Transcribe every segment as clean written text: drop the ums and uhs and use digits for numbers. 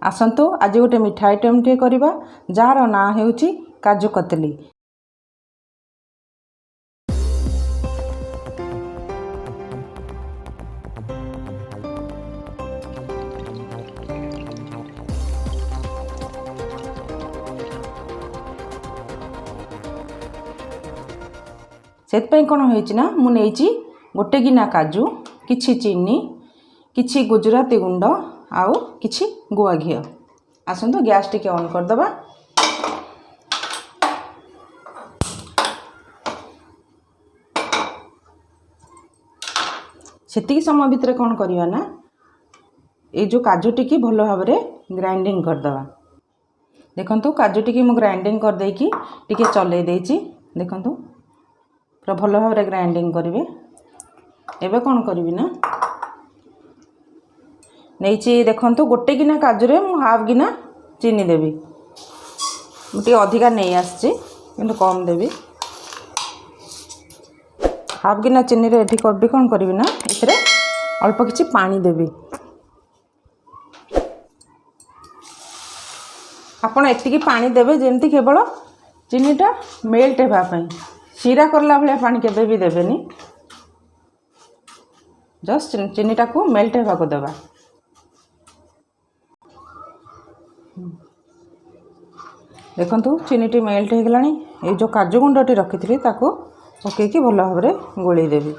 आसतु आज गोटे मिठा आइटम टे करवा जार ना हेउची काजू कतली। से कौन होना मुझे गोटे गिना काजू किछि चीनी किछि गुजराती गुंड आउ किछि गुआ घी। आसतु गैस टिके ऑन करदबा। सेतिकी समय भितर कौन करवा ना ये जो काजू टिकी भल भाव ग्राइंडिंग करदबा। देखंतु काजू टिकी मु ग्राइंडिंग कर देकी टिके चलै देछि। देखंतु पूरा भल भाव ग्राइंडिंग करेंगे। एबे कौन करी ना नहीं देखंतु गोटे गिना काजू मु हाफ गिना चीनी देवी। मुझे अधिका नहीं आसची किंतु कम देवी। हाफ गिना चीनी रे एठी करबी कौन करी ना इथरे अल्प किछि पानी देवी। आपण एतिकी पानी देवे जेमती केवल चीनीटा मेल्ट हेबा पई। सीरा करला भलिया पानी केबे भी देबेनी। जस्ट चीनीटा को मेल्ट हेबा को देबा। देखंतु चीनीटी मेल्ट हो गलानी। ए जो काजू गुंडटी रखी ताको पकईकी भल भाव गोली देवी।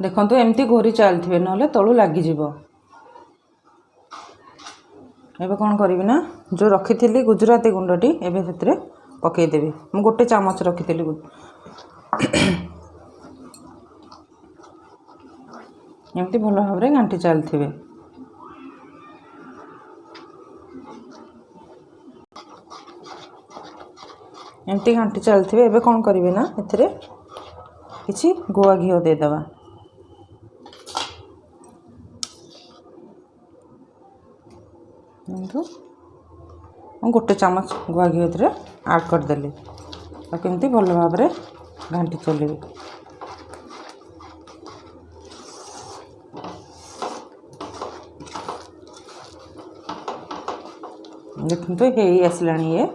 देखंतु एमती घोरी चलथिबे नहले तळु लागि जिवो। एबे कौन करी ना जो रखी गुजराती गुंडटी एबे सेतरे पकई देवी। मु गोटे चामच रखी एमती भल भाव घांटी चलथिबे। एमती घांटी चलथिबे। एबे कौन करी ना एथरे किछि गुआ घी दे दबा। गोटे चामच गुआ घी आड करदेली केमती भल भाव घांटी चलिए। देखते हे आसला ये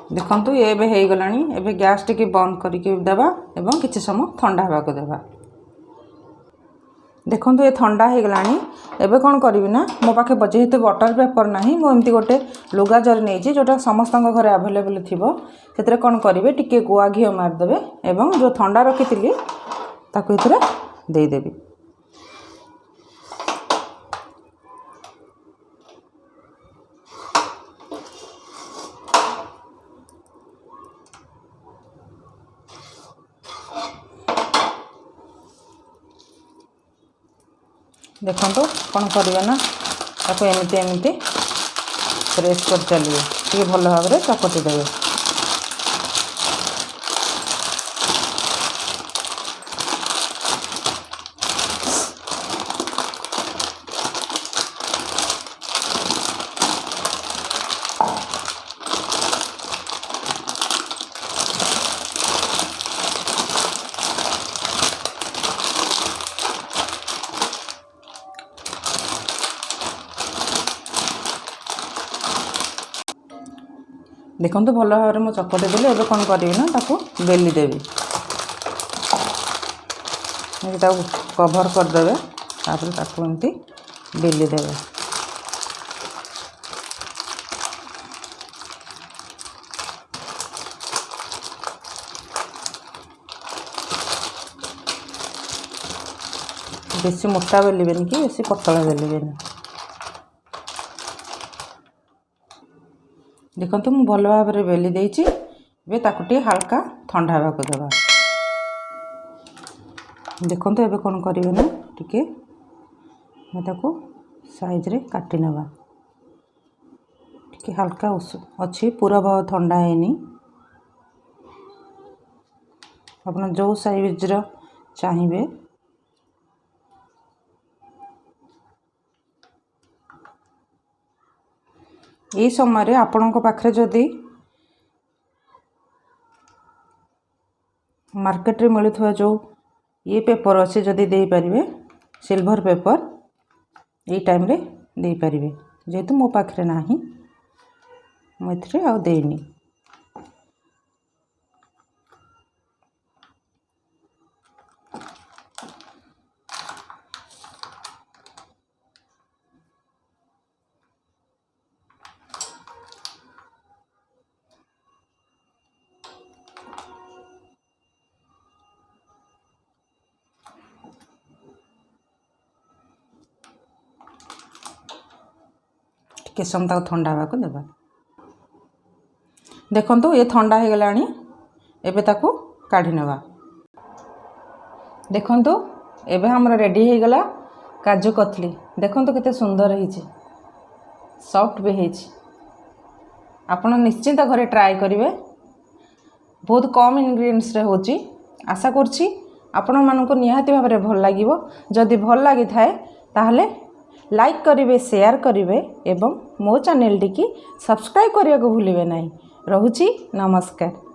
देखंतु ये एबे हे गलानी। एबे गैस टिके बंद करके देबा एवं किछि समय ठंडा होगा को देबा। देखंतु ये ठंडा हो गलानी। एबे कौन करी ना मो पाखे जेहेतु बटर पेपर नाही मो एमती गोटे लुगा जरी नहीं जोटा समस्त घरे अवेलेबल थिबो सेतरे कौन करिवे टिके गुआ घी मार देबे एवं जो ठंडा रखी ताको इतरे दे देबी। देखंतु कौन करिवे ना ताको एमती एमती प्रेस कर चलिए टिके भल भाव चकटी देवे। देखंतु भल भाव मु चकटी देली। एबे कौन करी ना ताको बेली देवी। कभर करदे तापर ताको एमती बेली देवे। बेसी मोटा बेलिबेनी कि बेसी पतला बेलिबेनी। देखंतु मु भल भाव बेली देइछि। एबे ताको टे हल्का ठंडा होगा को देबा। देखंतु एबे कौन करिवे ना टिके ताको साइज रे काटी नबा। टिके हल्का अच्छी पूरा भाव ठंडा हैनी। ଆପଣ जो साइजर चाहिए यही समय आपण पाखे जदि मार्केट रे मिलुवा जो ये पेपर अच्छे जदि दे पारिबे सिल्वर पेपर ये टाइम रे दे पारिबे जेहेतु मो पाखे नाही मुझे आ देनी टिके समय तक ठंडा हाँ को देवा देखो ये ठंडा हो गला एबे ताकू काढ़ी नवा देखो एबे हमर रेडी हो गला काजू कतली देखो केते सुंदर है सॉफ्ट भी है आपण निश्चिंत घरे ट्राए करेंगे बहुत कम इंग्रेडिएंट्स रे होची आशा करछि आपण मानको निहाती भाव में भल लागिवो जदि भल लगी थाए ताहले लाइक करेंगे शेयर करेंगे एवं मो चैनल टी सब्सक्राइब करने को भूलिए नहीं। रहुछि नमस्कार।